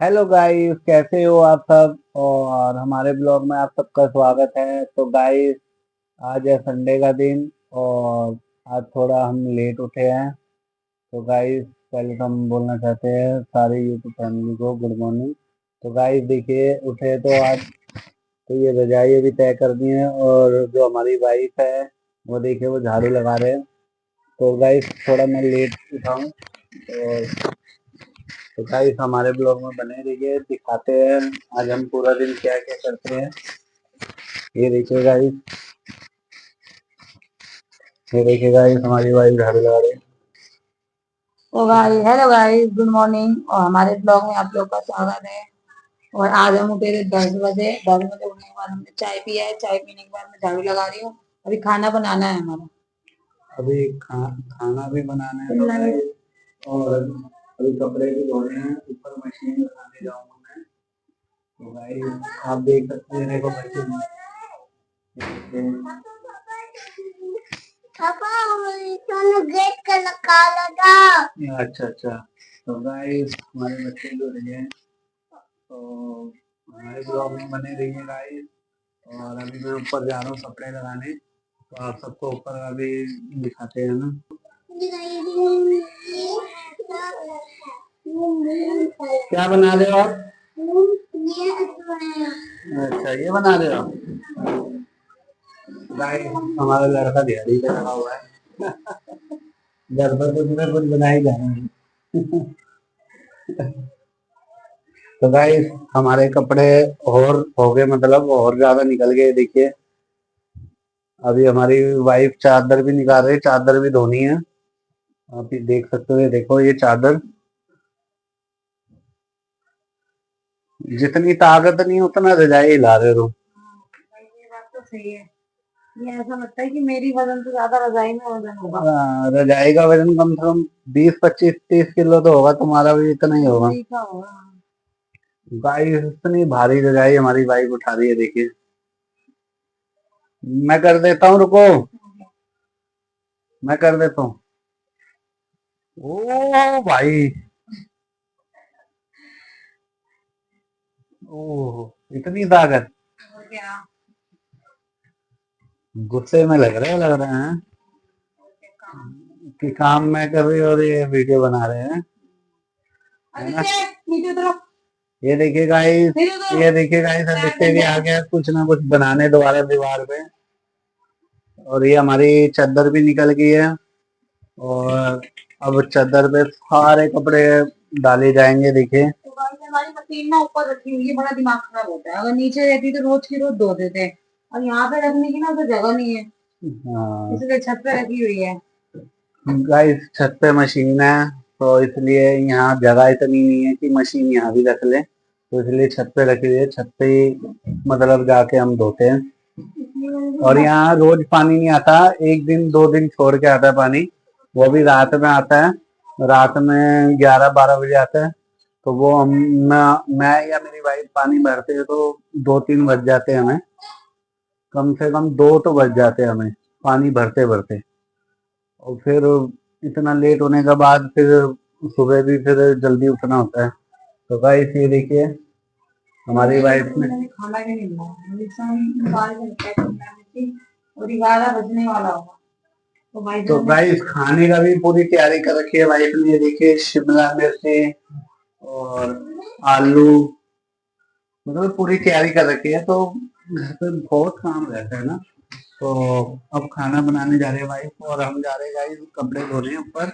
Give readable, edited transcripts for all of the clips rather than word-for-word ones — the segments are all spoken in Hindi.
हेलो गाइस, कैसे हो आप सब। और हमारे ब्लॉग में आप सबका स्वागत है। तो गाइस, आज है संडे का दिन और आज थोड़ा हम लेट उठे हैं। तो गाइस, पहले तो हम बोलना चाहते हैं सारी यूट्यूब फैमिली को गुड मॉर्निंग। तो गाइस देखिए, उठे तो आज तो ये रजाई भी तय कर दी है और जो हमारी वाइफ है वो देखिए वो झाड़ू लगा रहे हैं। तो गाइस थोड़ा मैं लेट उठा हूँ। तो गाइस हमारे ब्लॉग में बने रहिए, दिखाते हैं आज हम पूरा दिन क्या क्या करते हैं। ये देखिए गाइस, ये देखिए गाइस, हमारी वाइफ झाड़ू लगा रही है। तो भाई हेलो गाइस, गुड मॉर्निंग और हमारे ब्लॉग में आप लोग का स्वागत है। और आज हम उठे थे 10 बजे। 10 बजे उठने के बाद हमने चाय पिया है। चाय पीने के बाद मैं झाड़ू लगा रही हूँ। अभी खाना बनाना है हमारा। अभी खाना भी बनाना है तो गाइस, और अभी कपड़े भी धोने हैं, ऊपर मशीन लगाने जाऊंगा मैं। तो गाइस आप देख सकते हैं, देखो मशीन। गेट का काला था। अच्छा अच्छा। तो गाइस हमारे बच्चे जो रहे हैं, तो हमारे ब्लॉग में बने रहिए गाइस। और अभी मैं ऊपर जा रहा हूँ कपड़े लगाने, तो आप सबको ऊपर अभी दिखाते हैं ना। क्या बना रहे हो आप? अच्छा, ये बना रहे हो आप। गाइस हमारा लड़का दिहाड़ी पे लगा हुआ है। घर पर कुछ ना कुछ बना ही जाना है। तो गाइस हमारे कपड़े और हो गए, मतलब और ज्यादा निकल गए। देखिए अभी हमारी वाइफ चादर भी निकाल रही है, चादर भी धोनी है। आप ये देख सकते हो, ये देखो ये चादर। जितनी ताकत नहीं उतना रजाई हिला रहे हो। ये बात तो सही है। ये ऐसा लगता है कि मेरी वजन से ज्यादा रजाई में वजन होगा। रजाई का वजन कम से कम 20 25 30 किलो तो होगा, तुम्हारा भी इतना ही होगा। ठीक होगा। गाइस इतनी भारी रजाई हमारी वाइफ उठा रही है, देखिए। मैं कर देता हूँ, रुको, मैं कर देता हूँ। ओ भाई, ओ इतनी ताकत। और क्या। गुस्से में लग रहे हैं और क्या काम। कि काम मैं कर रही हूँ और ये वीडियो बना रहे हैं, है ना। आदित्य नीचे उतरो। ये देखिए गाइस, नीचे उतरो। ये देखिए गाइस, आदित्य भी आ गया कुछ ना कुछ बनाने दोबारा दीवार पे। और ये हमारी चादर भी निकल गई है और अब चादर पे सारे कपड़े डाले जाएंगे, देखिए। तो गाइस हमारी मशीन ना ऊपर रखी हुई है, बड़ा दिमाग खराब होता है। अगर नीचे रहती तो रोज की रोज धो देते हैं। और यहाँ पे रखने की ना तो जगह नहीं है, हाँ इसलिए छत पे रखी हुई है। गाइस, छत पे मशीन है तो इसलिए यहाँ जगह इतनी नहीं है कि मशीन यहाँ भी रख ले, तो इसलिए छत पे रखी हुई है। छत पे ही मतलब जाके हम धोते हैं। और यहाँ रोज पानी नहीं आता, एक दिन 2 दिन छोड़ के आता है पानी। वो भी रात में आता है, रात में 11 12 बजे आता है। तो वो मैं या मेरी वाइफ पानी भरते हैं तो 2 3 बज जाते हैं हमें, कम से कम 2 तो बज जाते हैं हमें पानी भरते भरते। और फिर इतना लेट होने के बाद फिर सुबह भी फिर जल्दी उठना होता है। तो गाइस ये देखिए हमारी वाइफ ने। मैंने खाना भी नहीं बनाया, मिक्सर बाहर में पैक करना है और 11 बजने वाला होगा। तो भाई तो साहब ने गाइस खाने का भी पूरी तैयारी कर रखी है वाइफ ने। ये देखिए शिमला मिर्ची और आलू, मतलब पूरी तैयारी कर रखी है। तो घर पे बहुत काम रहता है ना। तो अब खाना बनाने जा रहे हैं वाइफ और हम जा रहे हैं गाइस कपड़े धोने ऊपर।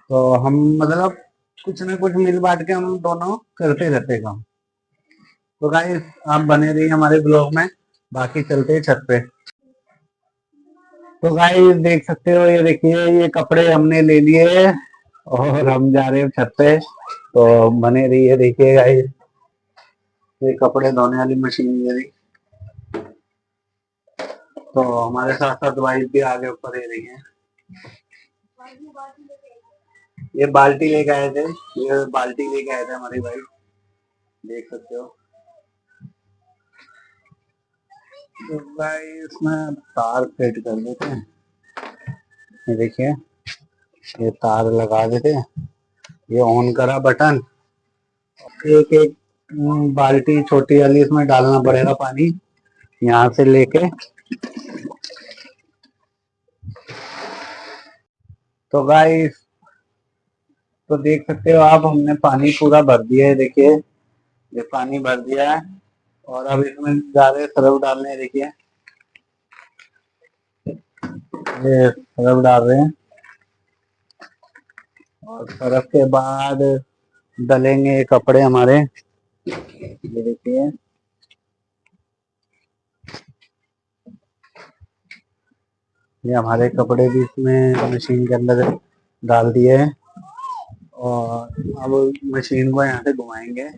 तो हम मतलब कुछ ना कुछ मिल बांट के हम दोनों करते रहते काम। तो गाइस आप बने रहिए हमारे ब्लॉग में, बाकी चलते हैं छत पे। तो गाइस देख सकते हो, ये देखिए ये कपड़े हमने ले लिए और हम जा रहे हैं छत पे। तो बने रहिए, देखिए गाइस ये कपड़े धोने वाली मशीन ये रही। तो हमारे साथ साथ वाइफ भी आगे ऊपर ही रही है। ये बाल्टी लेके आए थे, ये बाल्टी लेके आए थे हमारी वाइफ, देख सकते हो। तो गाइस इसमें तार फिट कर देते हैं, ये देखिए ये तार लगा देते हैं। ये ऑन करा बटन एक एक बाल्टी छोटी वाली इसमें डालना पड़ेगा पानी, यहाँ से लेके। तो गाइस, तो देख सकते हो आप, हमने पानी पूरा भर दिया है। देखिए, ये पानी भर दिया है और अब इसमें जा रहे सरफ डालने। देखिए, ये सरफ डाल रहे हैं और सरफ के बाद डलेंगे कपड़े हमारे। ये देखिए, ये हमारे कपड़े भी इसमें मशीन के अंदर डाल दिए हैं और अब मशीन को यहाँ से घुमाएंगे।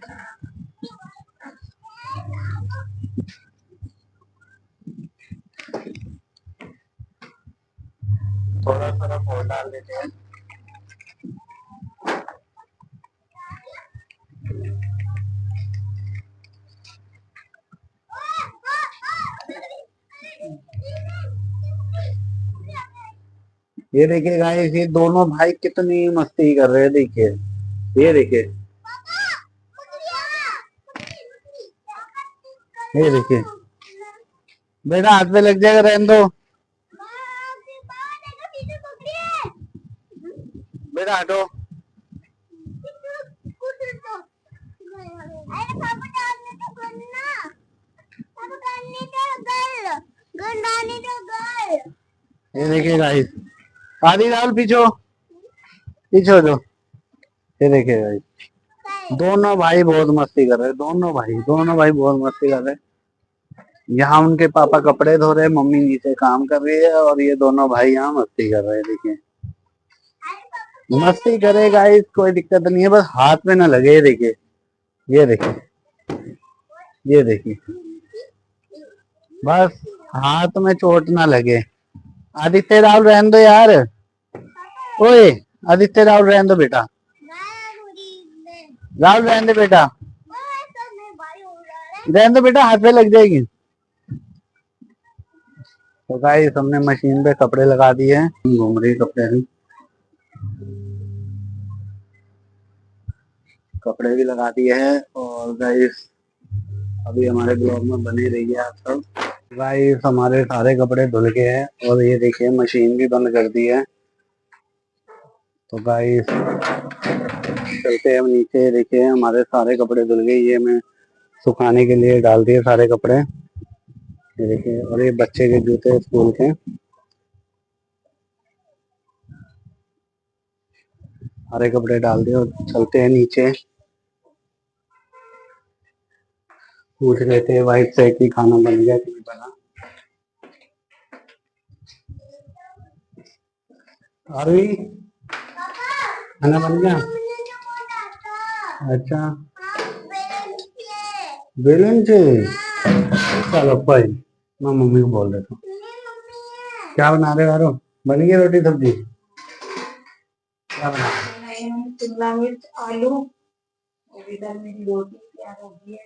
थोड़ा सरफ और डाल देते हैं। ये देखिए गाइस, ये दोनों भाई कितनी मस्ती कर रहे हैं। देखिए, ये देखिए, ये देखिए, बेटा हाथ पे लग जाएगा, रहने दो। बेटा हटो। ये देखिए गाइस, आधी डाल पीछो पीछे हो जाओ। ये देखिए गाइस, दोनों भाई बहुत मस्ती कर रहे हैं। दोनों भाई बहुत मस्ती कर रहे हैं। यहाँ उनके पापा कपड़े धो रहे हैं, मम्मी नीचे काम कर रही है और ये दोनों भाई यहाँ मस्ती कर रहे हैं। देखिए, मस्ती करे गाइस, कोई दिक्कत नहीं है, बस हाथ में ना लगे। ये देखिए, ये देखिए, ये देखिए, बस हाथ में चोट ना लगे। आदित्य राहुल रहने दो यार। ओए आदित्य राहुल रहने दो बेटा। राहुल रहने दो बेटा, रहने दो बेटा, हाथ पे लग जाएगी। तो गाइस, हमने मशीन पे कपड़े लगा दिए हैं, घूम रही कपड़े भी। कपड़े भी लगा दिए हैं और गाइस, अभी हमारे ब्लॉग में बने रहिए आप सब। गाइस, हमारे सारे कपड़े धुल गए हैं और ये देखिए मशीन भी बंद कर दी है। तो गाइस, चलते हैं हम नीचे। देखिए, हमारे सारे कपड़े धुल गए। ये मैं सुखाने के लिए डाल दिए सारे कपड़े। ये देखिए, और ये बच्चे के जूते स्कूल के, सारे कपड़े डाल दिए और चलते हैं नीचे। पूछ रहे थे वाइफ से कि खाना बन गया कि नहीं बना। अरे खाना बन गया? अच्छा, बेलन से। चलो कोई, मैं मम्मी को बोल देता हूँ। क्या बना रहे हो? बन गई रोटी सब्जी? क्या बना रहे हो? शिमला मिर्च, आलू, और इधर मेरी रोटी तैयार हो गई है।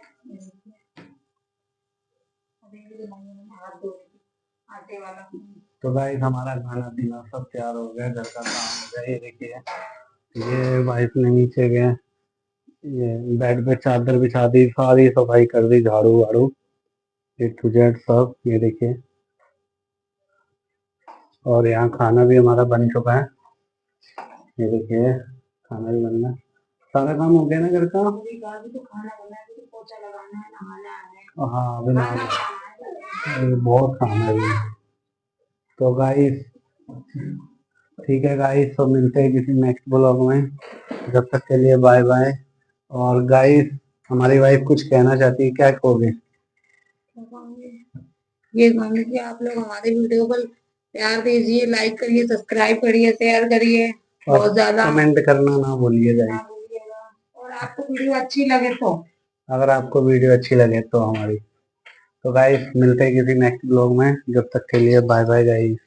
आटे वाला। तो गाइस, हमारा खाना पीना सब तैयार हो गया, घर का काम हो गया। ये देखिए, ये वाइफ ने नीचे गए, ये बेड पे चादर बिछा दी, सारी सफाई कर दी, झाड़ू वाड़ू ए टू जेड सब। ये देखिए, और यहाँ खाना भी हमारा बन चुका है। ये देखिए, खाना भी बन गया, सारा काम हो गया ना घर का। तो खाना बना है, तो पोछा लगाना है, नहाना है। हाँ, अभी नहा, बहुत काम है अभी। तो गाइस, ठीक है गाइस, तो मिलते हैं किसी नेक्स्ट ब्लॉग में। जब तक के लिए बाय बाय। और गाइस, हमारी वाइफ कुछ कहना चाहती है, क्या कहोगे? ये कहूंगी कि आप लोग हमारे वीडियो को प्यार दीजिए, लाइक करिए, सब्सक्राइब करिए, शेयर करिए, बहुत ज्यादा कमेंट करना ना भूलिए गाइस। और आपको वीडियो अच्छी लगे तो, अगर आपको वीडियो अच्छी लगे तो हमारी। तो गाइस, मिलते हैं किसी नेक्स्ट ब्लॉग में। जब तक के लिए बाय बाय गाइस।